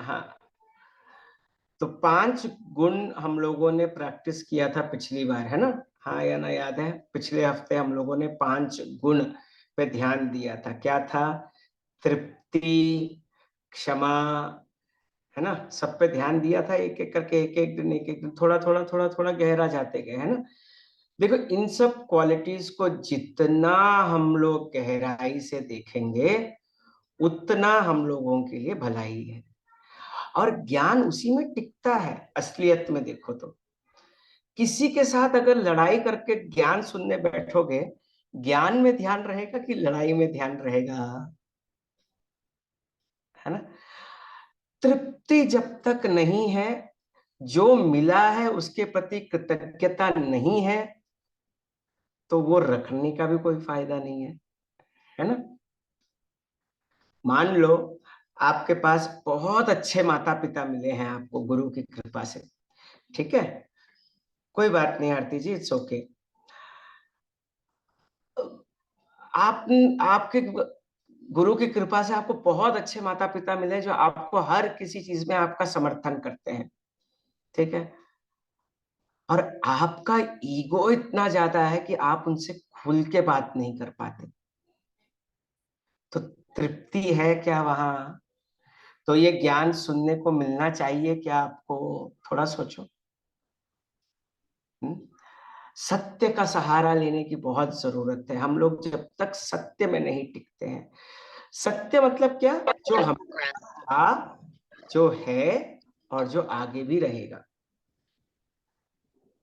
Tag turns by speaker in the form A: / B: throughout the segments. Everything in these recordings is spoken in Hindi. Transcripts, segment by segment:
A: हाँ, तो 5 गुण हम लोगों ने प्रैक्टिस किया था पिछली बार, है ना? हाँ या ना, याद है? पिछले हफ्ते हम लोगों ने 5 गुण पे ध्यान दिया था। क्या था? तृप्ति, क्षमा, है ना? सब पे ध्यान दिया था, एक एक करके, एक एक दिन, थोड़ा थोड़ा थोड़ा थोड़ा गहरा जाते गए, है ना? देखो, इन सब क्वालिटीज को जितना हम लोग गहराई से देखेंगे, उतना हम लोगों के लिए भलाई है। और ज्ञान उसी में टिकता है, असलियत में देखो तो। किसी के साथ अगर लड़ाई करके ज्ञान सुनने बैठोगे, ज्ञान में ध्यान रहेगा कि लड़ाई में ध्यान रहेगा? है ना? तृप्ति जब तक नहीं है, जो मिला है उसके प्रति कृतज्ञता नहीं है, तो वो रखने का भी कोई फायदा नहीं है ना? मान लो आपके पास बहुत अच्छे माता पिता मिले हैं आपको गुरु की कृपा से, ठीक है? कोई बात नहीं आरती जी, इट्स ओके। आप आपके गुरु की कृपा से आपको बहुत अच्छे माता पिता मिले जो आपको हर किसी चीज में आपका समर्थन करते हैं, ठीक है? और आपका ईगो इतना ज्यादा है कि आप उनसे खुल के बात नहीं कर पाते, तो तृप्ति है क्या वहां? तो ये ज्ञान सुनने को मिलना चाहिए क्या आपको? थोड़ा सोचो। हुँ? सत्य का सहारा लेने की बहुत जरूरत है। हम लोग जब तक सत्य में नहीं टिकते हैं, सत्य मतलब क्या? जो हम था, जो है, और जो आगे भी रहेगा।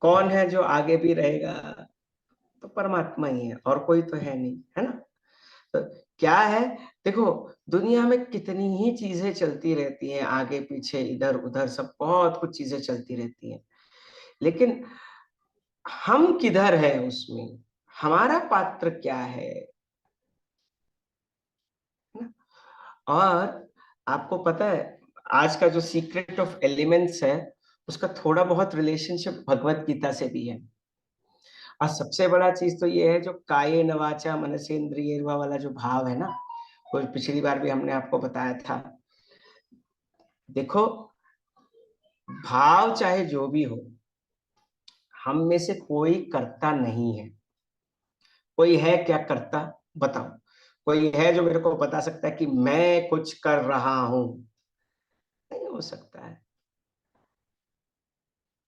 A: कौन है जो आगे भी रहेगा? तो परमात्मा ही है, और कोई तो है नहीं, है ना? तो क्या है? देखो, दुनिया में कितनी ही चीजें चलती रहती हैं, आगे पीछे इधर उधर सब बहुत कुछ चीजें चलती रहती हैं, लेकिन हम किधर है उसमें? हमारा पात्र क्या है ना? और आपको पता है, आज का जो सीक्रेट ऑफ एलिमेंट्स है, उसका थोड़ा बहुत रिलेशनशिप भगवत गीता से भी है। और सबसे बड़ा चीज तो ये है, जो काये नवाचा मनसेंद्रियर्वा वाला जो भाव है ना, वो पिछली बार भी हमने आपको बताया था। देखो, भाव चाहे जो भी हो, हम में से कोई करता नहीं है। कोई है क्या करता? बताओ। कोई है जो मेरे को बता सकता है कि मैं कुछ कर रहा हूं? नहीं हो सकता है।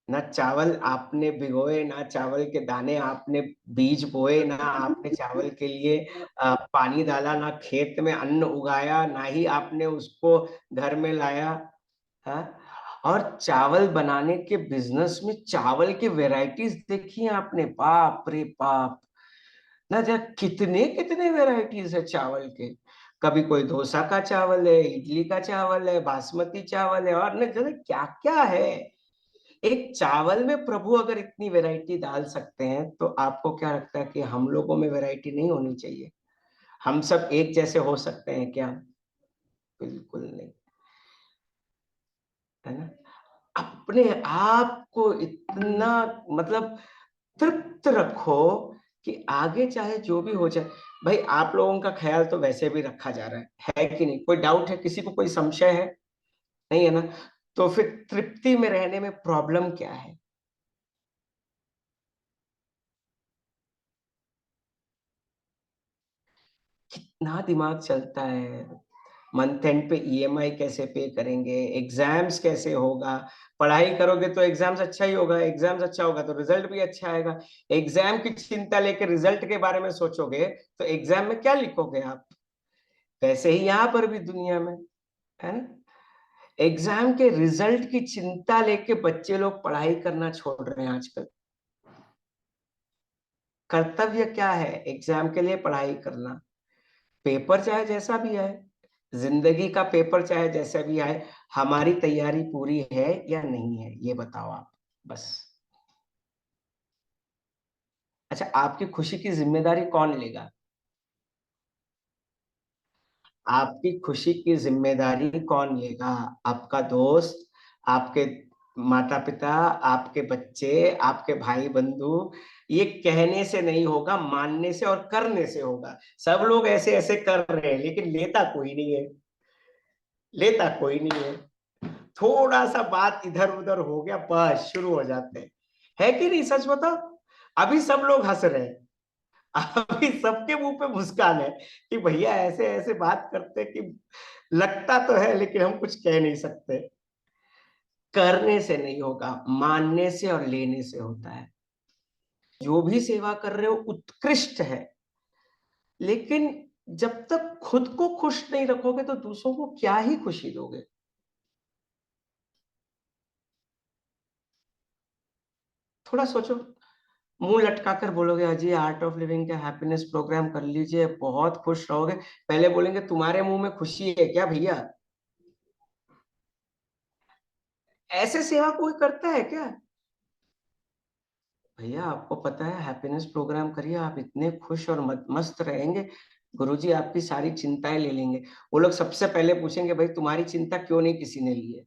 A: ना चावल आपने भिगोए, ना चावल के दाने आपने बीज बोए, ना आपने चावल के लिए पानी डाला, ना खेत में अन्न उगाया, ना ही आपने उसको घर में लाया। हाँ? और चावल बनाने के बिजनेस में चावल की वेराइटीज देखी हैं आपने? बाप रे बाप! ना जा, कितने कितने वेराइटीज है चावल के। कभी कोई डोसा का चावल है, इडली का चावल है, बासमती चावल है, और न जाने क्या क्या है। एक चावल में प्रभु अगर इतनी वैरायटी डाल सकते हैं, तो आपको क्या लगता है कि हम लोगों में वैरायटी नहीं होनी चाहिए? हम सब एक जैसे हो सकते हैं क्या? बिल्कुल नहीं, है ना? अपने आप को इतना, मतलब तृप्त रखो कि आगे चाहे जो भी हो जाए। भाई, आप लोगों का ख्याल तो वैसे भी रखा जा रहा है कि नहीं? कोई डाउट है? किसी को कोई संशय है? नहीं है ना? तो फिर तृप्ति में रहने में प्रॉब्लम क्या है? कितना दिमाग चलता है। मंथ एंड पे ईएमआई कैसे पे करेंगे, एग्जाम्स कैसे होगा? पढ़ाई करोगे तो एग्जाम्स अच्छा ही होगा, एग्जाम्स अच्छा होगा तो रिजल्ट भी अच्छा आएगा। एग्जाम की चिंता लेके रिजल्ट के बारे में सोचोगे, तो एग्जाम में क्या लिखोगे आप? वैसे ही यहाँ पर भी दुनिया में, है ना? एग्जाम के रिजल्ट की चिंता लेके बच्चे लोग पढ़ाई करना छोड़ रहे हैं आजकल। कर्तव्य क्या है? एग्जाम के लिए पढ़ाई करना। पेपर चाहे जैसा भी आए, जिंदगी का पेपर चाहे जैसा भी आए, हमारी तैयारी पूरी है या नहीं है, ये बताओ आप, बस। अच्छा, आपकी खुशी की जिम्मेदारी कौन लेगा? आपकी खुशी की जिम्मेदारी कौन लेगा? आपका दोस्त, आपके माता पिता, आपके बच्चे, आपके भाई बंधु? ये कहने से नहीं होगा, मानने से और करने से होगा। सब लोग ऐसे ऐसे कर रहे हैं, लेकिन लेता कोई नहीं है। लेता कोई नहीं है। थोड़ा सा बात इधर उधर हो गया, बस शुरू हो जाते हैं। है कि नहीं, सच बताओ। अभी सब लोग हंस रहे हैं, अभी सबके मुंह पे मुस्कान है कि भैया ऐसे ऐसे बात करते कि लगता तो है लेकिन हम कुछ कह नहीं सकते। करने से नहीं होगा, मानने से और लेने से होता है। जो भी सेवा कर रहे हो उत्कृष्ट है, लेकिन जब तक खुद को खुश नहीं रखोगे तो दूसरों को क्या ही खुशी दोगे। थोड़ा सोचो, मुंह लटका कर बोलोगे अजी आर्ट ऑफ लिविंग का हैप्पीनेस प्रोग्राम कर लीजिए बहुत खुश रहोगे, पहले बोलेंगे तुम्हारे मुंह में खुशी है क्या भैया? ऐसे सेवा कोई करता है क्या? भैया आपको पता है हैप्पीनेस प्रोग्राम करिए, आप इतने खुश और मस्त रहेंगे, गुरुजी आपकी सारी चिंताएं ले लेंगे। वो लोग सबसे पहले पूछेंगे भाई तुम्हारी चिंता क्यों नहीं किसी ने ली है,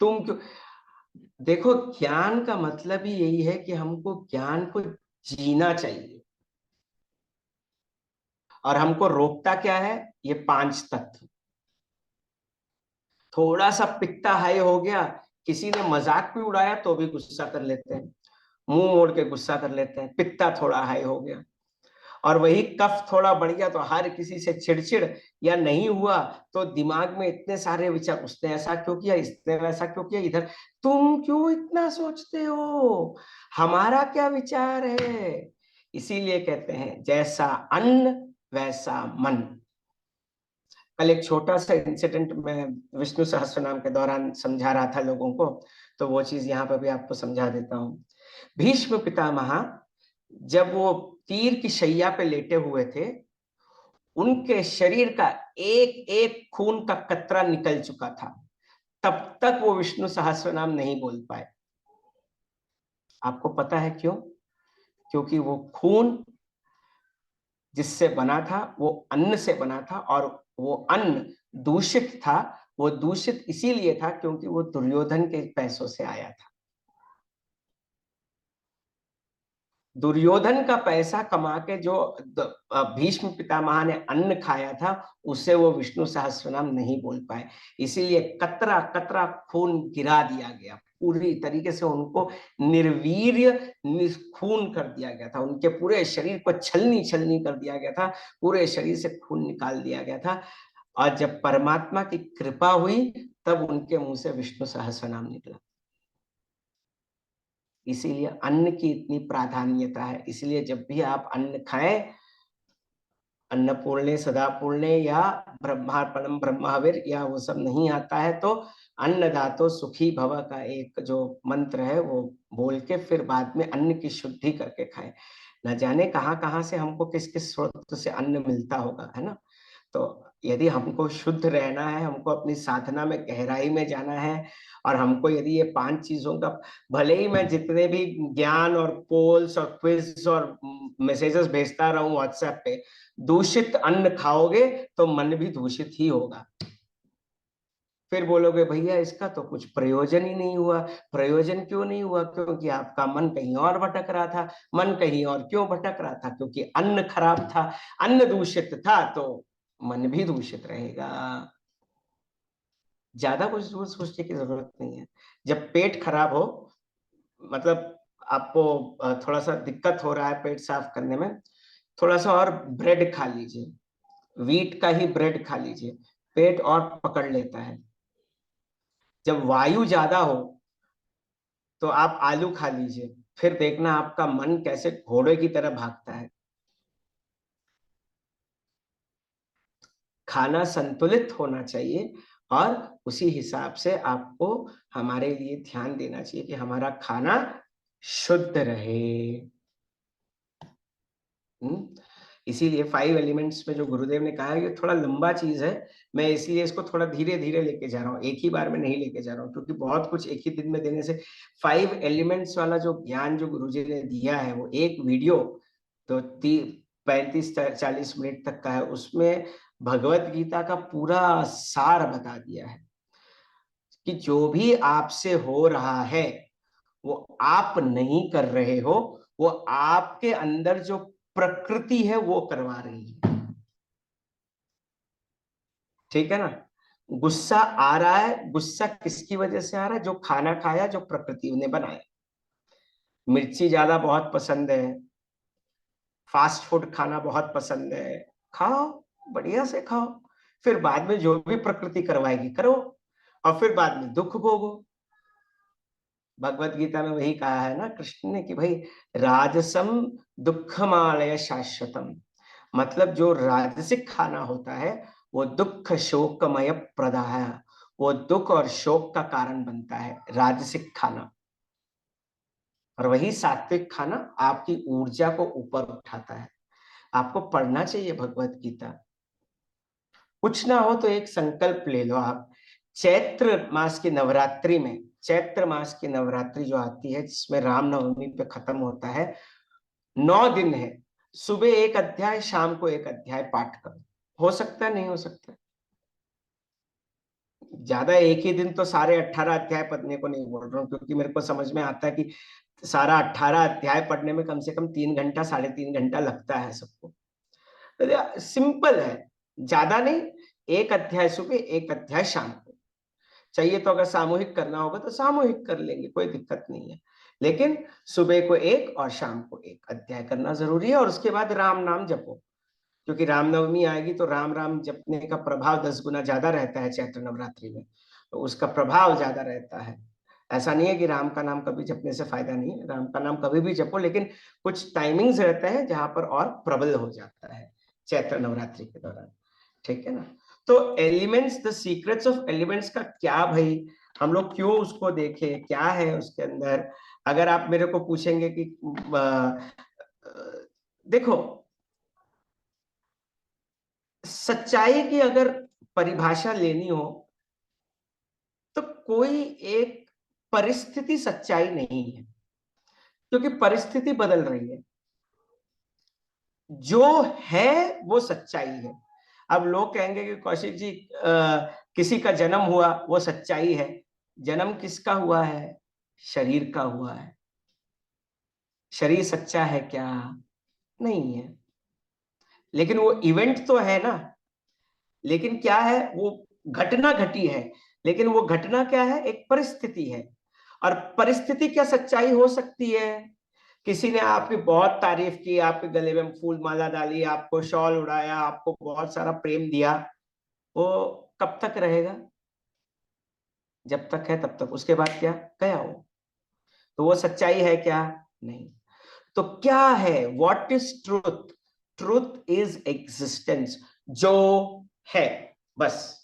A: तुम क्यों। देखो, ज्ञान का मतलब ही यही है कि हमको ज्ञान को जीना चाहिए, और हमको रोकता क्या है, ये पांच तत्व। थोड़ा सा पित्ता हाई हो गया, किसी ने मजाक भी उड़ाया तो भी गुस्सा कर लेते हैं, मुंह मोड़ के गुस्सा कर लेते हैं, पित्ता थोड़ा हाई हो गया। और वही कफ थोड़ा बढ़ गया तो हर किसी से चिड़चिड़, या नहीं हुआ तो दिमाग में इतने सारे विचार, उसने ऐसा क्यों किया, इसने वैसा क्यों किया, इधर तुम क्यों इतना सोचते हो, हमारा क्या विचार है। इसीलिए कहते हैं जैसा अन्न वैसा मन। कल एक छोटा सा इंसिडेंट मैं विष्णु सहस्त्र नाम के दौरान समझा रहा था लोगों को, तो वो चीज यहाँ पर भी आपको समझा देता हूँ। भीष्म पितामह जब वो तीर की शैया पे लेटे हुए थे, उनके शरीर का एक एक खून का कतरा निकल चुका था, तब तक वो विष्णु सहस्त्र नाम नहीं बोल पाए। आपको पता है क्यों? क्योंकि वो खून जिससे बना था वो अन्न से बना था, और वो अन्न दूषित था। वो दूषित इसीलिए था क्योंकि वो दुर्योधन के पैसों से आया था। दुर्योधन का पैसा कमा के जो भीष्म पितामह ने अन्न खाया था, उसे वो विष्णु सहस्त्र नाम नहीं बोल पाए। इसीलिए कतरा कतरा खून गिरा दिया गया, पूरी तरीके से उनको निर्वीर्य खून कर दिया गया था, उनके पूरे शरीर को छलनी छलनी कर दिया गया था, पूरे शरीर से खून निकाल दिया गया था। और जब परमात्मा की कृपा हुई तब उनके मुंह से विष्णु सहस्त्र नाम निकला। इसीलिए अन्न की इतनी प्राधान्यता है। इसलिए जब भी आप अन्न खाएं, अन्नपूर्णे सदापूर्णे या ब्रह्मार्पणम ब्रह्महविर या वो सब नहीं आता है तो अन्नदातो सुखी भव का एक जो मंत्र है वो बोल के फिर बाद में अन्न की शुद्धि करके खाएं। न जाने कहाँ कहाँ से हमको किस किस स्रोत से अन्न मिलता होगा, है ना। तो यदि हमको शुद्ध रहना है, हमको अपनी साधना में गहराई में जाना है, और हमको यदि ये पांच चीजों का, भले ही मैं जितने भी ज्ञान और पोल्स और क्विज और मैसेजेस भेजता रहूं व्हाट्सएप पे, दूषित अन्न खाओगे तो मन भी दूषित ही होगा। फिर बोलोगे भैया इसका तो कुछ प्रयोजन ही नहीं हुआ। प्रयोजन क्यों नहीं हुआ? क्योंकि आपका मन कहीं और भटक रहा था। मन कहीं और क्यों भटक रहा था? क्योंकि अन्न खराब था, अन्न दूषित था, तो मन भी दूषित रहेगा। ज्यादा कुछ दूर सोचने की जरूरत नहीं है। जब पेट खराब हो, मतलब आपको थोड़ा सा दिक्कत हो रहा है पेट साफ करने में, थोड़ा सा और ब्रेड खा लीजिए, व्हीट का ही ब्रेड खा लीजिए, पेट और पकड़ लेता है। जब वायु ज्यादा हो तो आप आलू खा लीजिए, फिर देखना आपका मन कैसे घोड़े की तरह भागता है। खाना संतुलित होना चाहिए, और उसी हिसाब से आपको हमारे लिए ध्यान देना चाहिए कि हमारा खाना शुद्ध रहे। हम्म? इसीलिए फाइव एलिमेंट्स में जो गुरुदेव ने कहा है ये थोड़ा लंबा चीज है, मैं इसलिए इसको थोड़ा धीरे धीरे लेके जा रहा हूँ, एक ही बार में नहीं लेके जा रहा हूँ, क्योंकि बहुत कुछ एक ही दिन में देने से, फाइव एलिमेंट्स वाला जो ज्ञान जो गुरुजी ने दिया है वो एक वीडियो तो 35-40 मिनट तक का है, उसमें भगवत गीता का पूरा सार बता दिया है कि जो भी आपसे हो रहा है वो आप नहीं कर रहे हो, वो आपके अंदर जो प्रकृति है वो करवा रही है। ठीक है ना। गुस्सा आ रहा है, गुस्सा किसकी वजह से आ रहा है? जो खाना खाया, जो प्रकृति ने बनाया। मिर्ची ज्यादा बहुत पसंद है, फास्ट फूड खाना बहुत पसंद है, खाओ, बढ़िया से खाओ, फिर बाद में जो भी प्रकृति करवाएगी करो, और फिर बाद में दुख भोगो। भगवत गीता में वही कहा है ना कृष्ण ने कि भाई राजसम दुखमालय शाश्वतम, मतलब जो राजसिक खाना होता है वो दुख शोकमय प्रदा है, वो दुख और शोक का कारण बनता है राजसिक खाना। और वही सात्विक खाना आपकी ऊर्जा को ऊपर उठाता है। आपको पढ़ना चाहिए भगवत गीता। कुछ ना हो तो एक संकल्प ले लो आप, चैत्र मास की नवरात्रि में, चैत्र मास की नवरात्रि जो आती है जिसमें रामनवमी पे खत्म होता है, 9 दिन है, सुबह एक अध्याय, शाम को एक अध्याय पाठ करो। हो सकता है, नहीं हो सकता? ज्यादा एक ही दिन तो सारे 18 अध्याय पढ़ने को नहीं बोल रहा हूँ, क्योंकि मेरे को समझ में आता है कि सारा 18 अध्याय पढ़ने में कम से कम 3 घंटा, 3.5 घंटा लगता है सबको। तो सिंपल है, ज्यादा नहीं, एक अध्याय सुबह, एक अध्याय शाम को। चाहिए तो अगर सामूहिक करना होगा तो सामूहिक कर लेंगे, कोई दिक्कत नहीं है, लेकिन सुबह को एक और शाम को एक अध्याय करना जरूरी है। और उसके बाद राम नाम जपो, क्योंकि रामनवमी आएगी तो राम राम जपने का प्रभाव 10 गुना ज्यादा रहता है चैत्र नवरात्रि में, तो उसका प्रभाव ज्यादा रहता है। ऐसा नहीं है कि राम का नाम कभी जपने से फायदा नहीं है, राम का नाम कभी भी जपो, लेकिन कुछ टाइमिंग्स रहते हैं जहां पर और प्रबल हो जाता है चैत्र नवरात्रि के दौरान। ठीक है ना? तो elements, the secrets of elements का क्या भाई, हम लोग क्यों उसको देखें, क्या है उसके अंदर? अगर आप मेरे को पूछेंगे कि देखो, सच्चाई की अगर परिभाषा लेनी हो तो कोई एक परिस्थिति सच्चाई नहीं है, क्योंकि परिस्थिति बदल रही है। जो है वो सच्चाई है। अब लोग कहेंगे कि कौशिक जी किसी का जन्म हुआ वो सच्चाई है। जन्म किसका हुआ है? शरीर का हुआ है। शरीर सच्चा है क्या? नहीं है। लेकिन वो इवेंट तो है ना। लेकिन क्या है, वो घटना घटी है, लेकिन वो घटना क्या है? एक परिस्थिति है। और परिस्थिति क्या सच्चाई हो सकती है? किसी ने आपकी बहुत तारीफ की, आपके गले में फूल माला डाली, आपको शॉल उड़ाया, आपको बहुत सारा प्रेम दिया, वो कब तक रहेगा? जब तक है तब तक, उसके बाद क्या? गया वो। तो वो सच्चाई है क्या? नहीं। तो क्या है? What is truth? Truth is existence, जो है, बस।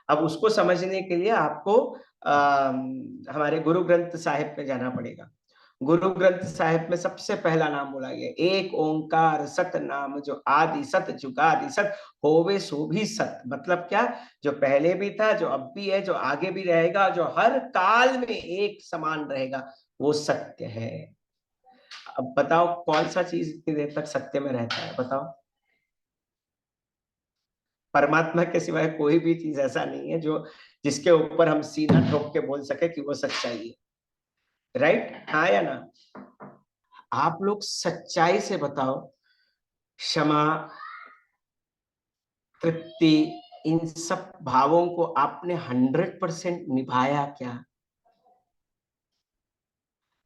A: अब उसको समझने के लिए आपको हमारे गुरु ग्रंथ साहिब पे जाना पड़ेगा। गुरु ग्रंथ साहिब में सबसे पहला नाम बोला गया, एक ओंकार सत नाम, जो आदि सत जुगादि सत, होवे सो भी सत। मतलब क्या? जो पहले भी था, जो अब भी है, जो आगे भी रहेगा, जो हर काल में एक समान रहेगा, वो सत्य है। अब बताओ कौन सा चीज इतनी देर तक सत्य में रहता है? बताओ। परमात्मा के सिवाय कोई भी चीज ऐसा नहीं है जो जिसके ऊपर हम सीधा ठोक के बोल सके कि वो सच्चाई है। राइट? हाँ या ना? आप लोग सच्चाई से बताओ, क्षमा, तृप्ति, इन सब भावों को आपने 100% निभाया क्या?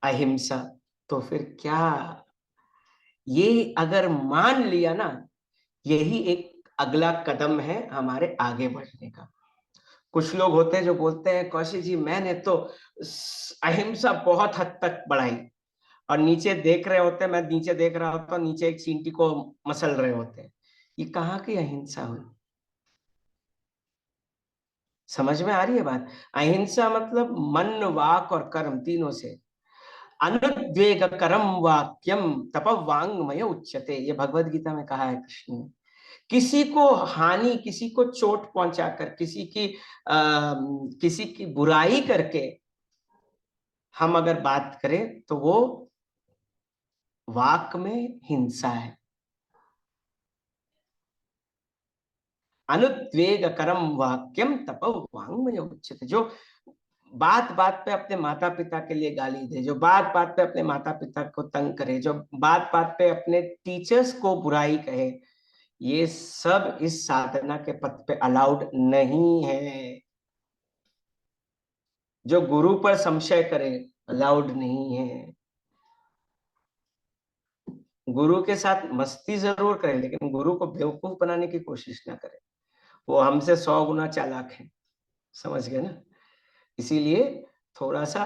A: अहिंसा। तो फिर क्या? ये अगर मान लिया ना, यही एक अगला कदम है हमारे आगे बढ़ने का। कुछ लोग होते हैं जो बोलते हैं कौशिक जी मैंने तो अहिंसा बहुत हद तक बढ़ाई, और नीचे देख रहे होते हैं, मैं नीचे देख रहा होता हूँ, नीचे एक चींटी को मसल रहे होते हैं। ये कहाँ की अहिंसा हुई? समझ में आ रही है बात? अहिंसा मतलब मन, वाक और कर्म तीनों से। अनुद्वेग करम वाक्यम तप वांग्मय उच्यते, ये भगवत गीता में कहा है कृष्ण ने। किसी को हानि, किसी को चोट पहुंचाकर, किसी की बुराई करके हम अगर बात करें तो वो वाक में हिंसा है। अनुद्वेग करम वाक्यम तप वांग्मय उच्यते, जो बात बात पे अपने माता पिता के लिए गाली दे, जो बात बात पे अपने माता पिता को तंग करे, जो बात बात पे अपने टीचर्स को बुराई कहे, ये सब इस साधना के पथ पे अलाउड नहीं है। जो गुरु पर संशय करे अलाउड नहीं है। गुरु के साथ मस्ती जरूर करें, लेकिन गुरु को बेवकूफ बनाने की कोशिश ना करें। वो हमसे 100 गुना चालाक है, समझ गए ना। इसीलिए थोड़ा सा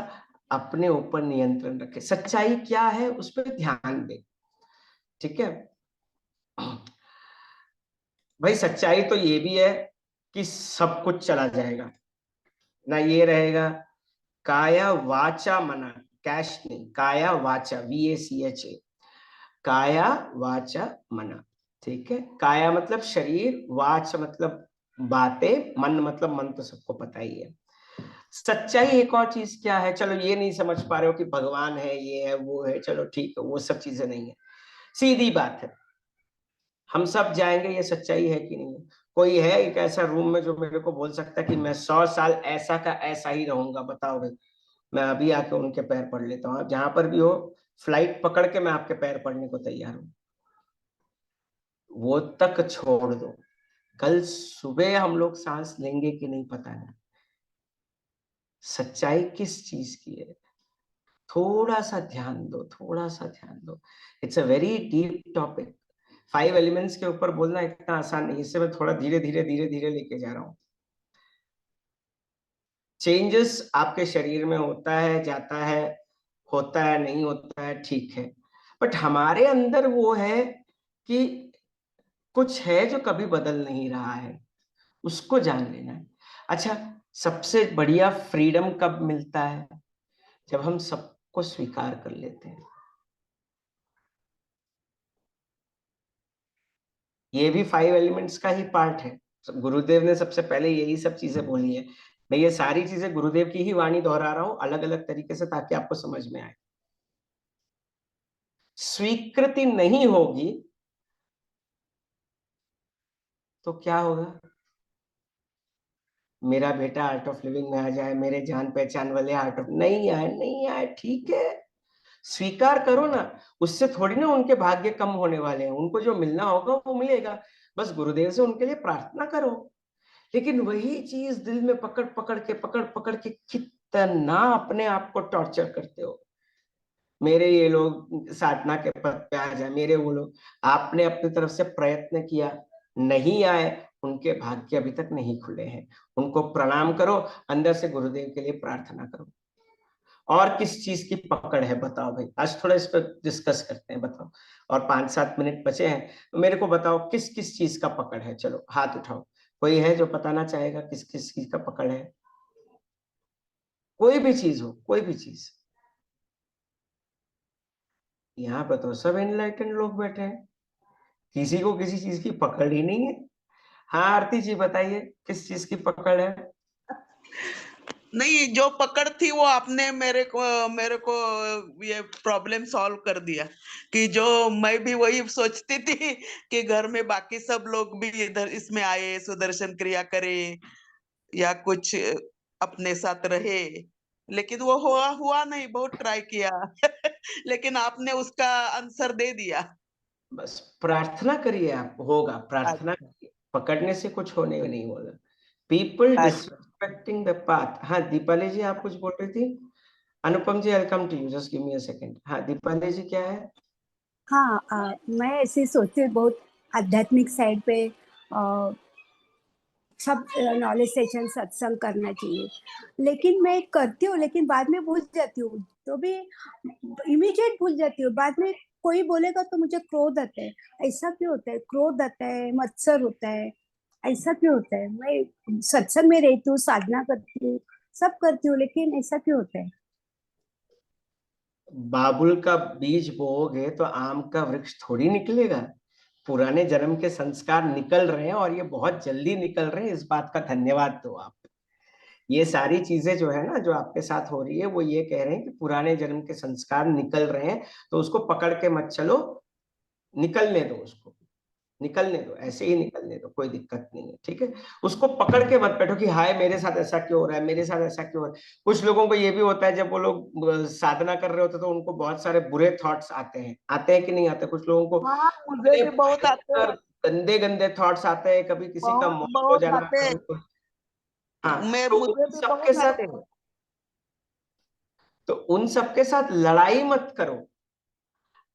A: अपने ऊपर नियंत्रण रखें। सच्चाई क्या है उस पर ध्यान दें, ठीक है। भाई सच्चाई तो ये भी है कि सब कुछ चला जाएगा ना, ये रहेगा काया वाचा मना, कैश नहीं, काया वाचा, VACHA, काया वाचा मना, ठीक है। काया मतलब शरीर, वाच मतलब बातें, मन मतलब मन तो सबको पता ही है। सच्चाई एक और चीज क्या है, चलो ये नहीं समझ पा रहे हो कि भगवान है, ये है, वो है, चलो ठीक है, वो सब चीजें नहीं है। सीधी बात है, हम सब जाएंगे, ये सच्चाई है कि नहीं है। कोई है एक ऐसा रूम में जो मेरे को बोल सकता है कि मैं 100 साल ऐसा का ऐसा ही रहूंगा? बताओ भाई। मैं अभी आके उनके पैर पड़ लेता हूँ, आप जहां पर भी हो, फ्लाइट पकड़ के मैं आपके पैर पड़ने को तैयार हूँ। वो तक छोड़ दो, कल सुबह हम लोग सांस लेंगे कि नहीं पता नहीं। सच्चाई किस चीज की है, थोड़ा सा ध्यान दो, थोड़ा सा ध्यान दो। It's a very deep topic. 5 elements के ऊपर बोलना इतना आसान नहीं, इससे मैं थोड़ा धीरे धीरे धीरे धीरे लेके जा रहा हूँ। चेंजेस आपके शरीर में होता है, जाता है, होता है, नहीं होता है, ठीक है। बट हमारे अंदर वो है कि कुछ है जो कभी बदल नहीं रहा है, उसको जान लेना है। अच्छा, सबसे बढ़िया फ्रीडम कब मिलता है? जब हम सबको स्वीकार कर लेते हैं। ये भी 5 एलिमेंट्स का ही पार्ट है। गुरुदेव ने सबसे पहले यही सब चीजें बोली है। मैं ये सारी चीजें गुरुदेव की ही वाणी दोहरा रहा हूं अलग अलग तरीके से, ताकि आपको समझ में आए। स्वीकृति नहीं होगी तो क्या होगा? मेरा बेटा आर्ट ऑफ लिविंग में आ जाए, मेरे जान पहचान वाले आर्ट ऑफ, नहीं आए, नहीं आए, ठीक है, स्वीकार करो ना। उससे थोड़ी ना उनके भाग्य कम होने वाले हैं, उनको जो मिलना होगा वो मिलेगा। बस गुरुदेव से उनके लिए प्रार्थना करो। लेकिन वही चीज दिल में पकड़ पकड़ के कितना अपने आप को टॉर्चर करते हो। मेरे ये लोग साधना के पद पे आ जाए, मेरे वो लोग, आपने अपनी तरफ से प्रयत्न किया, नहीं आए, उनके भाग्य अभी तक नहीं खुले हैं। उनको प्रणाम करो, अंदर से गुरुदेव के लिए प्रार्थना करो। और किस चीज की पकड़ है बताओ भाई, आज थोड़ा इस पर डिस्कस करते हैं, बताओ। और 5-7 मिनट बचे हैं, तो मेरे को बताओ किस किस चीज का पकड़ है। चलो हाथ उठाओ, कोई है जो बताना चाहेगा किस किस चीज का पकड़ है? कोई भी चीज हो, कोई भी चीज। यहाँ पर तो सब एनलाइटेंड लोग बैठे हैं, किसी को किसी चीज की पकड़ ही नहीं है। हाँ आरती जी बताइए, किस चीज की पकड़ है?
B: नहीं, जो पकड़ थी वो आपने मेरे को ये प्रॉब्लम सॉल्व कर दिया कि जो मैं भी वही सोचती थी कि घर में बाकी सब लोग भी इधर इसमें आए, सुदर्शन क्रिया करें या कुछ अपने साथ रहे, लेकिन वो हुआ नहीं। बहुत ट्राई किया लेकिन आपने उसका आंसर दे दिया।
A: बस प्रार्थना करिए, आप होगा, प्रार्थना
B: अच्छा,
A: करिए, पकड़ने से कुछ होने में नहीं होगा। पीपल
B: अच्छा।
A: Disrespecting the path. हाँ दीपाली जी आप कुछ बोल रही थी। Anupam ji welcome to you, just give me a second. हाँ दीपाली जी क्या है?
C: हाँ, मैं ऐसे सोचती हूँ बहुत आध्यात्मिक साइड पे सब नॉलेज सेशन सत्संग करना चाहिए, लेकिन मैं करती हूँ लेकिन बाद में भूल जाती हूँ, तो भी इमीडिएट भूल जाती हूँ। बाद में कोई बोलेगा तो मुझे क्रोध आता है। ऐसा क्यों होता है? क्रोध आता है, मत्सर होता है, ऐसा क्यों होता है? मैं सत्संग में रहती हूँ, साधना करती हूँ, सब करती हूँ, लेकिन ऐसा क्यों होता है?
A: बाबुल का बीज बोओगे तो आम का वृक्ष थोड़ी निकलेगा। पुराने जन्म के संस्कार निकल रहे हैं, और ये बहुत जल्दी निकल रहे हैं, इस बात का धन्यवाद दो आप। ये सारी चीजें जो है ना जो आपके साथ हो रही है, वो ये कह रहे हैं कि पुराने जन्म के संस्कार निकल रहे हैं, तो उसको पकड़ के मत चलो, निकलने दो उसको, निकलने दो, ऐसे ही निकलने दो, कोई दिक्कत नहीं है, ठीक है। उसको पकड़ के मत बैठो कि हाय मेरे साथ ऐसा क्यों हो रहा है, मेरे साथ ऐसा क्यों हो रहा है। कुछ लोगों को ये भी होता है, जब वो लोग साधना कर रहे होते हैं तो उनको बहुत सारे बुरे थॉट्स आते हैं कि नहीं आते? कुछ लोगों को
B: हाँ, मुझे
A: अपने
B: भी बहुत आते
A: भयंकर
B: हैं।
A: गंदे गंदे थॉट्स आते हैं, कभी किसी का
B: बहुत
A: मौत हो
B: बहुत
A: जाना,
B: आते हैं।
A: कभी कुछ। हाँ,
B: मैं
A: तो
B: मुझे
A: उन
B: भी
A: सबके
B: बहुत
A: साथ,
B: आते हैं।
A: तो उन सबके साथ लड़ाई मत करो।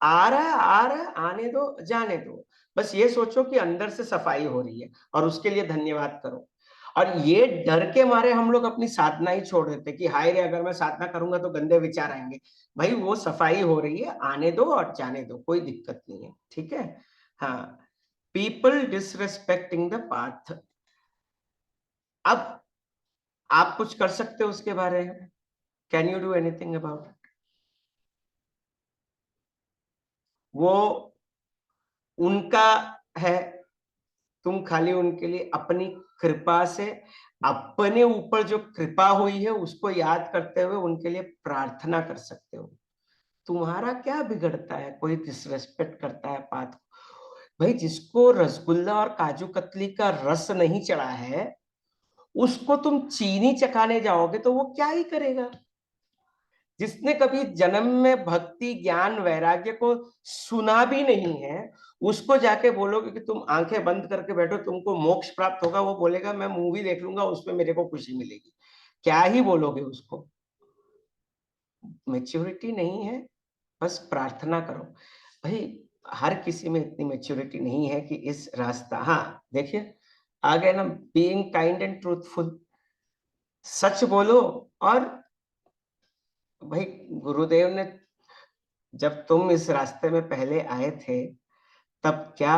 A: आ रहा है, आ रहा है, आने दो, जाने दो। बस ये सोचो कि अंदर से सफाई हो रही है और उसके लिए धन्यवाद करो। और ये डर के मारे हम लोग अपनी साधना ही छोड़ देते कि हाय रे, अगर मैं साधना करूंगा तो गंदे विचार आएंगे। भाई वो सफाई हो रही है, आने दो और जाने दो, कोई दिक्कत नहीं है, ठीक है। हाँ, पीपल डिसरेस्पेक्टिंग द पाथ। अब आप कुछ कर सकते हो उसके बारे में? Can you do anything about it? वो उनका है, तुम खाली उनके लिए अपनी कृपा से, अपने ऊपर जो कृपा हुई है उसको याद करते हुए उनके लिए प्रार्थना कर सकते हो। तुम्हारा क्या बिगड़ता है? कोई डिसरेस्पेक्ट करता है बात को। भाई जिसको रसगुल्ला और काजू कतली का रस नहीं चढ़ा है, उसको तुम चीनी चखाने जाओगे तो वो क्या ही करेगा? जिसने कभी जन्म में भक्ति ज्ञान वैराग्य को सुना भी नहीं है, उसको जाके बोलोगे कि तुम आंखें बंद करके बैठो, तुमको मोक्ष प्राप्त होगा, वो बोलेगा मैं मूवी देख लूंगा, उसमें मेरे को खुशी मिलेगी। क्या ही बोलोगे उसको? मेच्योरिटी नहीं है। बस प्रार्थना करो। भाई हर किसी में इतनी मेच्योरिटी नहीं है कि इस रास्ता, हाँ देखिए आ गए ना, बीइंग काइंड एंड ट्रूथफुल, सच बोलो। और भाई गुरुदेव ने, जब तुम इस रास्ते में पहले आए थे, तब क्या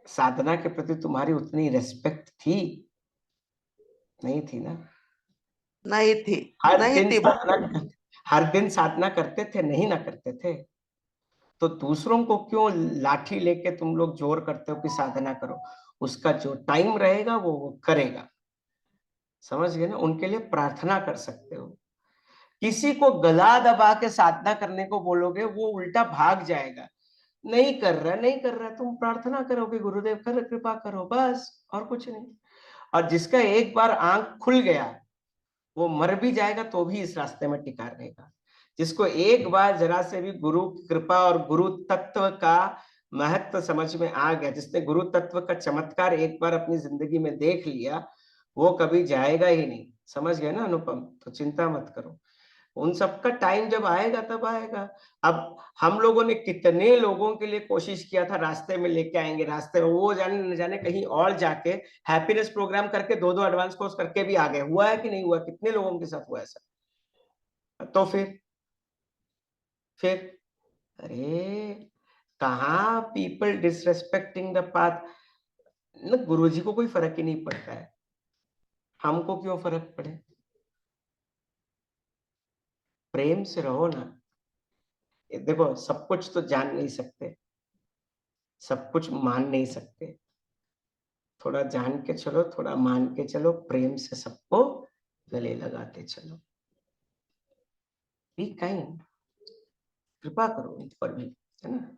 A: साधना के प्रति तुम्हारी उतनी रेस्पेक्ट थी? नहीं थी ना।
B: नहीं थी।
A: हर
B: नहीं
A: दिन
B: थी
A: साधना, हर दिन साधना करते थे? नहीं ना करते थे। तो दूसरों को क्यों लाठी लेके तुम लोग जोर करते हो कि साधना करो? उसका जो टाइम रहेगा वो करेगा। समझ गए ना? उनके लिए प्रार्थना कर सकते हो। किसी को गला दबा के साधना करने को बोलोगे, वो उल्टा भाग जाएगा। नहीं कर रहा, नहीं कर रहा, तुम प्रार्थना करो कि गुरुदेव कर कृपा करो, बस, और कुछ नहीं। और जिसका एक बार आंख खुल गया, वो मर भी जाएगा तो भी इस रास्ते में टिका रहेगा। जिसको एक बार जरा से भी गुरु की कृपा और गुरु तत्व का महत्व समझ में आ गया, जिसने गुरु तत्व का चमत्कार एक बार अपनी जिंदगी में देख लिया, वो कभी जाएगा ही नहीं। समझ गए ना अनुपम? तो चिंता मत करो, उन सबका टाइम जब आएगा तब आएगा। अब हम लोगों ने कितने लोगों के लिए कोशिश किया था रास्ते में लेके आएंगे, रास्ते में वो जाने न जाने कहीं और जाके हैप्पीनेस प्रोग्राम करके 2-2 एडवांस कोर्स करके भी आ गए। हुआ है कि नहीं हुआ? कितने लोगों के साथ हुआ ऐसा? तो फिर अरे कहाँ पीपल डिसरेस्पेक्टिंग द पाथ? न गुरुजी को कोई फर्क ही नहीं पड़ता है, हमको क्यों फर्क पड़े? प्रेम से रहो ना। देखो सब कुछ तो जान नहीं सकते, सब कुछ मान नहीं सकते। थोड़ा जान के चलो, थोड़ा मान के चलो, प्रेम से सबको गले लगाते चलो। बी काइंड, कृपा करो उन पर भी, है ना।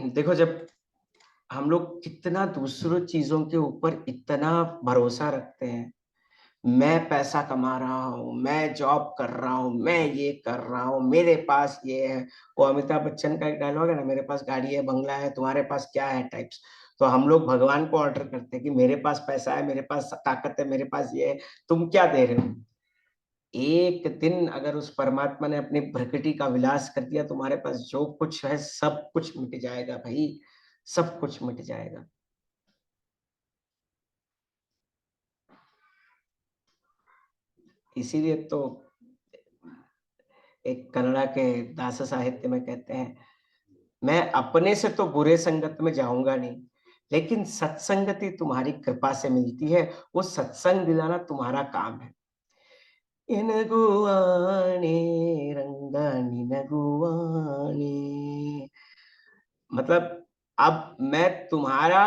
A: देखो जब हम लोग कितना दूसरों चीजों के ऊपर इतना भरोसा रखते हैं, मैं पैसा कमा रहा हूँ, मैं जॉब कर रहा हूँ, मैं ये कर रहा हूँ, मेरे पास ये है। वो अमिताभ बच्चन का एक डायलॉग है ना, मेरे पास गाड़ी है, बंगला है, तुम्हारे पास क्या है टाइप्स। तो हम लोग भगवान को ऑर्डर करते हैं कि मेरे पास पैसा है, मेरे पास ताकत है, मेरे पास ये है, तुम क्या दे रहे हो? एक दिन अगर उस परमात्मा ने अपनी प्रकृति का विलास कर दिया, तुम्हारे पास जो कुछ है सब कुछ मिट जाएगा भाई, सब कुछ मिट जाएगा। इसीलिए तो एक कन्नड़ा के दास साहित्य में कहते हैं, मैं अपने से तो बुरे संगत में जाऊंगा नहीं, लेकिन सत्संगति तुम्हारी कृपा से मिलती है, वो सत्संग दिलाना तुम्हारा काम है। इनगुआने रंगा निनगुआने, मतलब अब मैं तुम्हारा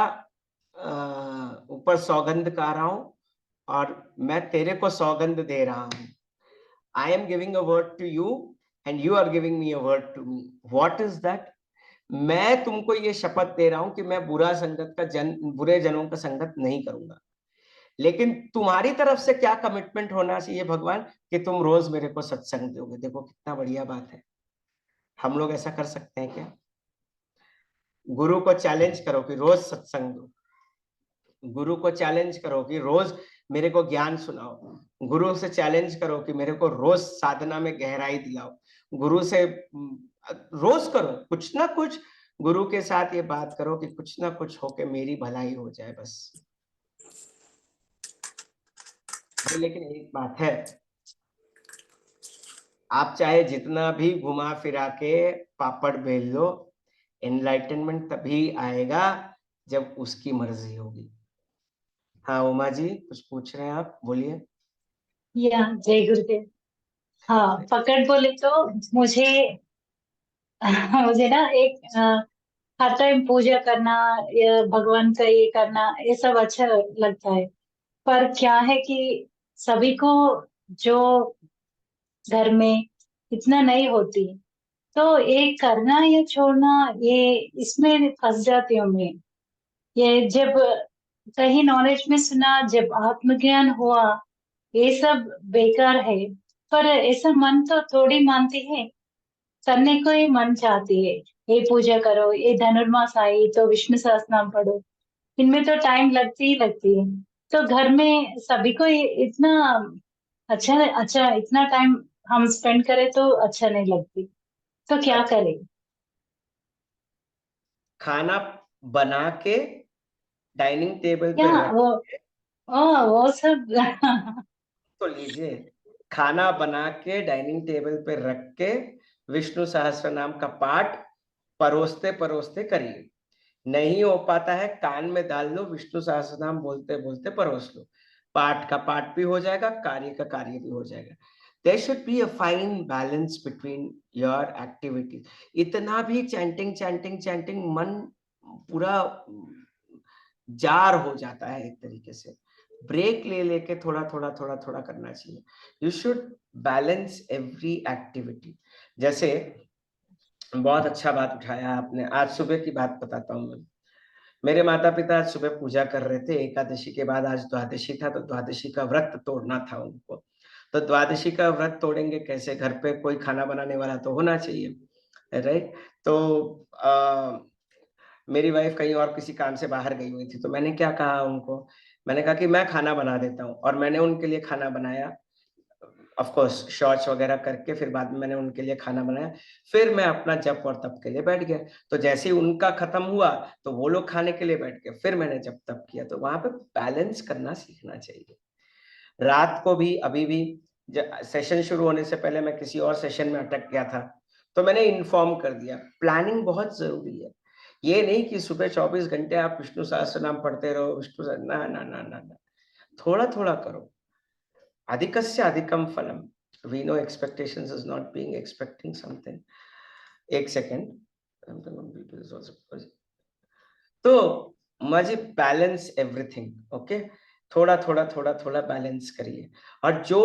A: ऊपर सौगंध का रहा हूं और मैं तेरे को सौगंध दे रहा हूं। I am giving a word to you and you are giving me a word to me. What is that? मैं तुमको ये शपथ दे रहा हूं कि मैं बुरे जनों का संगत नहीं करूंगा, लेकिन तुम्हारी तरफ से क्या कमिटमेंट होना चाहिए भगवान, कि तुम रोज मेरे को सत्संग दोगे। देखो कितना बढ़िया बात है। हम लोग ऐसा कर सकते हैं क्या? गुरु को चैलेंज करो कि रोज सत्संग दो, गुरु को चैलेंज करो कि रोज मेरे को ज्ञान सुनाओ, गुरु से चैलेंज करो कि मेरे को रोज साधना में गहराई दिलाओ, गुरु से रोज करो कुछ ना कुछ, गुरु के साथ ये बात करो कि कुछ ना कुछ होके मेरी भलाई हो जाए बस। लेकिन एक बात है, आप चाहे जितना भी घुमा फिरा के पापड़ बेल लो, एनलाइटनमेंट तभी आएगा जब उसकी मर्जी होगी। हाँ उमा जी कुछ पूछ रहे हैं आप, बोलिए।
D: या जय गुरुदेव। हाँ, पकड़ बोले तो मुझे मुझे ना एक हर टाइम पूजा करना या भगवान का ये करना, ये सब अच्छा लगता है। पर क्या है कि सभी को जो घर में इतना नहीं होती, तो ये करना या छोड़ना, ये इसमें फंस जाती हूँ मैं। ये जब कहीं नॉलेज में सुना, जब आत्मज्ञान हुआ, ये सब बेकार है। पर ऐसा मन तो थोड़ी मानती है, करने को ही मन चाहती है। ये पूजा करो, ये धनुर्मास आई तो विष्णु सहस्त्रनाम पढ़ो, इनमें तो टाइम लगती ही लगती है। तो घर में सभी को इतना अच्छा इतना टाइम हम स्पेंड करें तो अच्छा नहीं लगती, तो क्या करें?
A: खाना बना के डाइनिंग टेबल पे
D: क्या
A: रख
D: वो सब
A: तो लीजिए, खाना बना के डाइनिंग टेबल पे रख के विष्णु सहस्त्र नाम का पाठ परोसते परोसते करिए। नहीं हो पाता है, कान में डाल लो, विष्णु सहस्त्र नाम बोलते बोलते परोस लो, पाठ का पाठ भी हो जाएगा, कार्य का कार्य भी हो जाएगा। There should be a fine balance between your activities. इतना भी चैंटिंग मन पूरा जार हो जाता है एक तरीके से। ब्रेक ले लेके थोड़ा थोड़ा करना चाहिए। You should balance every activity. जैसे बहुत अच्छा बात उठाया आपने, आज सुबह की बात बताता हूँ मैं। मेरे माता पिता आज सुबह पूजा कर रहे थे, एकादशी के बाद आज द्वादशी था, तो द्वादशी का व्रत तोड़ना था उनको। तो द्वादशी का व्रत तोड़ेंगे कैसे, घर पे कोई खाना बनाने वाला तो होना चाहिए, राइट। तो मेरी वाइफ कहीं और किसी काम से बाहर गई हुई थी, तो मैंने क्या कहा उनको, मैंने कहा कि मैं खाना बना देता हूँ, और मैंने उनके लिए खाना बनाया, ऑफ कोर्स शौच वगैरह करके, फिर बाद में मैंने उनके लिए खाना बनाया, फिर मैं अपना जप और तप के लिए बैठ गया। तो जैसे ही उनका खत्म हुआ तो वो लोग खाने के लिए बैठ गए, फिर मैंने जप तप किया। तो वहां पे बैलेंस करना सीखना चाहिए। रात को भी, अभी भी सेशन शुरू होने से पहले मैं किसी और सेशन में अटक गया था, तो मैंने इन्फॉर्म कर दिया। प्लानिंग बहुत जरूरी है। ये नहीं कि सुबह 24 घंटे आप विष्णु सहस्त्र नाम पढ़ते रहो, ना ना ना ना ना, थोड़ा थोड़ा करो। अधिकस्य अधिकम फलम। We know expectations is not being expecting something. एक सेकेंड, तो मुझे बैलेंस एवरीथिंग, ओके। थोड़ा थोड़ा बैलेंस करिए। और जो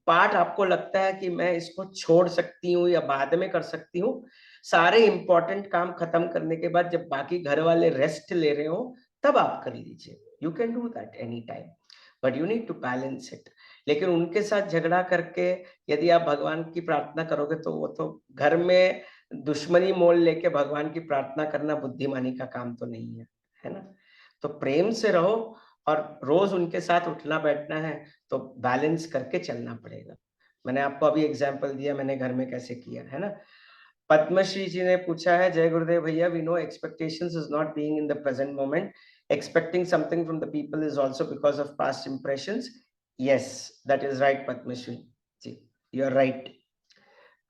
A: पार्ट आपको लगता है कि मैं इसको छोड़ सकती हूँ या बाद में कर सकती हूँ, सारे इंपॉर्टेंट काम खत्म करने के बाद जब बाकी घर वाले रेस्ट ले रहे हो, तब आप कर लीजिए। You can do that any time, but you need to balance it. लेकिन उनके साथ झगड़ा करके यदि आप भगवान की प्रार्थना करोगे, तो वो तो घर में दुश्मनी मोल लेके भगवान की प्रार्थना करना बुद्धिमानी का काम तो नहीं है ना। तो प्रेम से रहो, और रोज उनके साथ उठना बैठना है तो बैलेंस करके चलना पड़ेगा। मैंने आपको अभी एग्जांपल दिया, मैंने घर में कैसे किया है ना। पद्मश्री जी ने पूछा है, जय गुरुदेव भैया, we know expectations is not being in the present moment, expecting something from the people is also because of past impressions. Yes, that is right, Padmashri ji. You are right.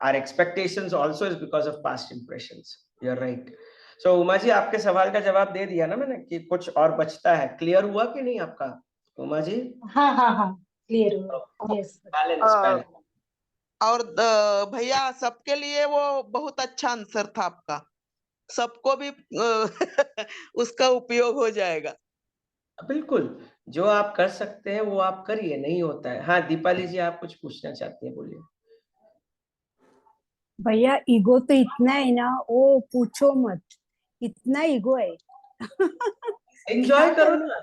A: Our expectations also is because of past impressions. You are right. So Uma ji, आपके सवाल का जवाब दे दिया ना मैंने, कि कुछ और बचता है। क्लियर हुआ कि नहीं आपका उमा जी?
D: हाँ, क्लियर हुआ। यस।
A: बैलेंस।
B: और भैया सबके लिए वो बहुत अच्छा आंसर था आपका, सबको भी उसका उपयोग हो जाएगा।
A: बिल्कुल, जो आप कर सकते हैं वो आप करिए, नहीं होता है। हाँ दीपाली जी, आप कुछ पूछना चाहती हैं, बोलिए।
C: भैया ईगो तो इतना है ना, वो पूछो मत, इतना ईगो है।
A: एंजॉय करो ना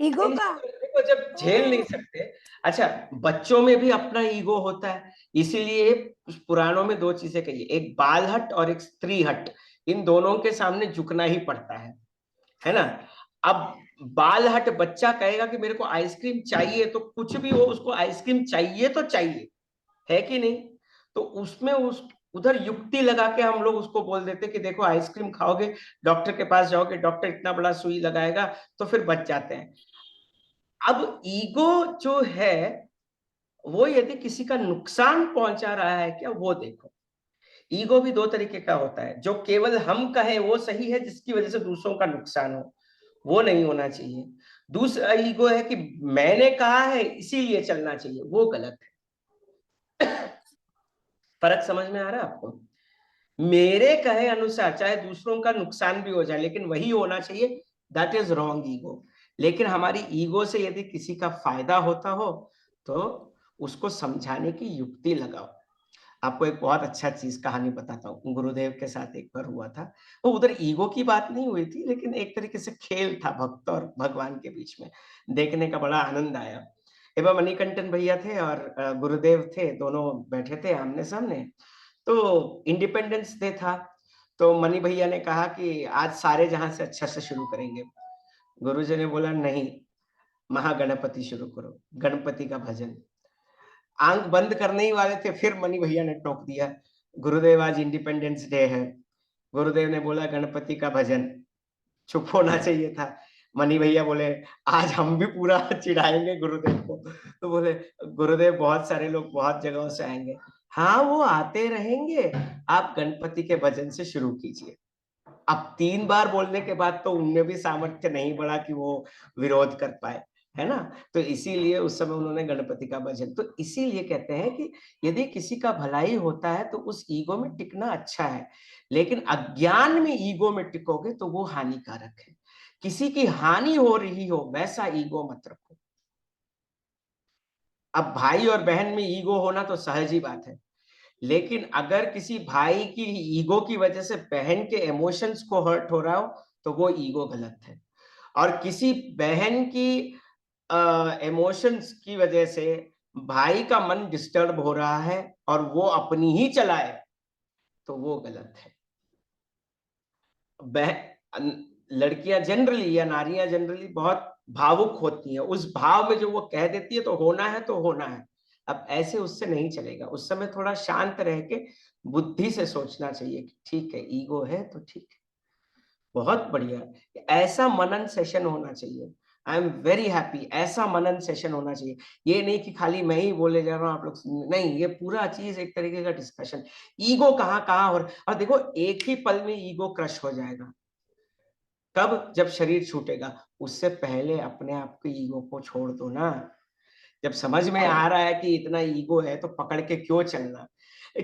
C: ईगो का,
A: देखो, जब झेल नहीं सकते। अच्छा, बच्चों में भी अपना ईगो होता है, इसीलिए पुराणों में दो चीजें कही, एक बाल हट और एक स्त्री हट। इन दोनों के सामने झुकना ही पड़ता है ना। अब बाल हट बच्चा कहेगा कि मेरे को आइसक्रीम चाहिए, तो कुछ भी हो उसको आइसक्रीम चाहिए तो चाहिए, है कि नहीं। तो उसमें उधर युक्ति लगा के हम लोग उसको बोल देते कि देखो आइसक्रीम खाओगे, डॉक्टर के पास जाओगे, डॉक्टर इतना बड़ा सुई लगाएगा, तो फिर बच जाते हैं। अब ईगो जो है वो यदि किसी का नुकसान पहुंचा रहा है क्या, वो देखो। ईगो भी दो तरीके का होता है, जो केवल हम कहें वो सही है, जिसकी वजह से दूसरों का नुकसान हो, वो नहीं होना चाहिए। दूसरा ईगो है कि मैंने कहा है इसीलिए चलना चाहिए, वो गलत है। फर्क समझ में आ रहा है आपको? मेरे कहे अनुसार चाहे दूसरों का नुकसान भी हो जाए, लेकिन वही होना चाहिए, दैट इज रॉन्ग ईगो। लेकिन हमारी ईगो से यदि किसी का फायदा होता हो तो उसको समझाने की युक्ति लगाओ। आपको एक बहुत अच्छा चीज कहानी बताता हूँ, गुरुदेव के साथ एक बार हुआ था। वो उधर ईगो की बात नहीं हुई थी, लेकिन एक तरीके से खेल था भक्त और भगवान के बीच में, देखने का बड़ा आनंद आया। एवं मणिकंठन भैया थे और गुरुदेव थे, दोनों बैठे थे आमने सामने। तो इंडिपेंडेंस डे था, तो मनी भैया ने कहा कि आज सारे जहां से अच्छा से शुरू करेंगे। गुरुजी ने बोला नहीं, महागणपति शुरू करो, गणपति का भजन। आंख बंद करने ही वाले थे, फिर मनी भैया ने टोक दिया, गुरुदेव आज इंडिपेंडेंस डे है। गुरुदेव ने बोला गणपति का भजन। चुप होना चाहिए था। मनी भैया बोले आज हम भी पूरा चिढ़ाएंगे गुरुदेव को। तो बोले गुरुदेव बहुत सारे लोग बहुत जगहों से आएंगे। हाँ वो आते रहेंगे, आप गणपति के भजन से शुरू कीजिए। अब 3 बार बोलने के बाद तो उनमें भी सामर्थ्य नहीं बढ़ा कि वो विरोध कर पाए, है ना। तो इसीलिए उस समय उन्होंने गणपति का भजन। तो इसीलिए कहते हैं कि यदि किसी का भलाई होता है तो उस ईगो में टिकना अच्छा है, लेकिन अज्ञान में ईगो में टिकोगे तो वो हानिकारक है। किसी की हानि हो रही हो वैसा ईगो मत रखो। अब भाई और बहन में ईगो होना तो सहज ही बात है, लेकिन अगर किसी भाई की ईगो की वजह से बहन के इमोशंस को हर्ट हो रहा हो तो वो ईगो गलत है। और किसी बहन की इमोशंस की वजह से भाई का मन डिस्टर्ब हो रहा है और वो अपनी ही चलाए तो वो गलत है। लड़कियां जनरली या नारियां जनरली बहुत भावुक होती हैं, उस भाव में जो वो कह देती है तो होना है तो होना है। अब ऐसे उससे नहीं चलेगा, उस समय थोड़ा शांत रह के बुद्धि से सोचना चाहिए कि ठीक है ईगो है तो ठीक है, बहुत बढ़िया। ऐसा मनन सेशन होना चाहिए। आई एम वेरी हैप्पी, ऐसा मनन सेशन होना चाहिए। ये नहीं कि खाली मैं ही बोले जा रहा हूँ आप लोग नहीं, ये पूरा चीज एक तरीके का डिस्कशन। ईगो कहाँ कहाँ और देखो एक ही पल में ईगो क्रश हो जाएगा। कब? जब शरीर छूटेगा। उससे पहले अपने आप के ईगो को छोड़ दो ना। जब समझ में आ रहा है कि इतना ईगो है तो पकड़ के क्यों चलना।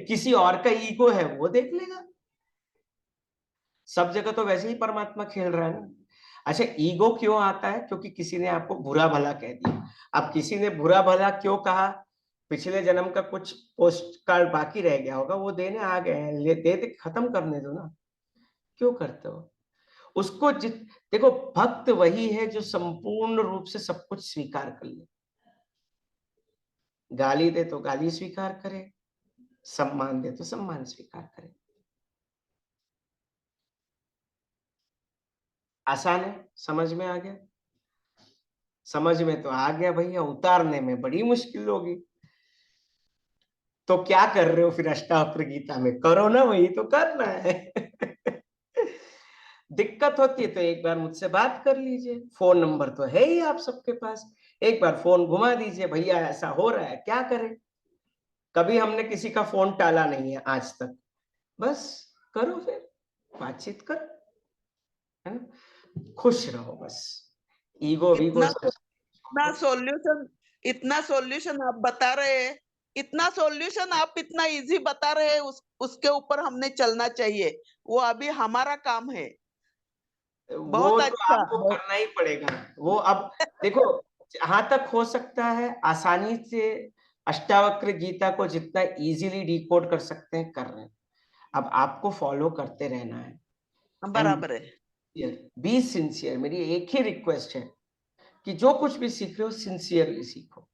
A: किसी और का ईगो है वो देख लेगा, सब जगह तो वैसे ही परमात्मा खेल रहा है ना। अच्छा ईगो क्यों आता है? क्योंकि किसी ने आपको बुरा भला कह दिया। अब किसी ने बुरा भला क्यों कहा? पिछले जन्म का कुछ पोस्ट कार्ड बाकी रह गया होगा, वो देने आ गए हैं, दे दे खत्म करने दो ना, क्यों करते हो उसको। देखो भक्त वही है जो संपूर्ण रूप से सब कुछ स्वीकार कर ले। गाली दे तो गाली स्वीकार करे, सम्मान दे तो सम्मान स्वीकार करे। आसान है, समझ में आ गया? समझ में तो आ गया भैया, उतारने में बड़ी मुश्किल होगी। तो क्या कर रहे हो फिर अष्टावक्र गीता में? करो ना, वही तो करना है। दिक्कत होती है तो एक बार मुझसे बात कर लीजिए, फोन नंबर तो है ही आप सबके पास। एक बार फोन घुमा दीजिए, भैया ऐसा हो रहा है क्या करें। कभी हमने किसी का फोन टाला नहीं है आज तक। बस करो, फिर बातचीत करो, है ना। खुश रहो बस, ईगो वीगो
B: इतना सॉल्यूशन आप बता रहे हैं, इतना सॉल्यूशन आप इतना इजी बता रहे हैं, उसके ऊपर हमने चलना चाहिए। वो अभी हमारा काम है।
A: वो
B: बहुत
A: तो
B: अच्छा।
A: आपको करना ही पड़ेगा। वो अब देखो जहां तक हो सकता है आसानी से अष्टावक्र गीता को जितना इजीली डिकोड कर सकते हैं कर रहे हैं। अब आपको फॉलो करते रहना है।
B: बराबर है।
A: बी सिंसियर, मेरी एक ही रिक्वेस्ट है कि जो कुछ भी सीख रहे हो सिंसियरली सीखो।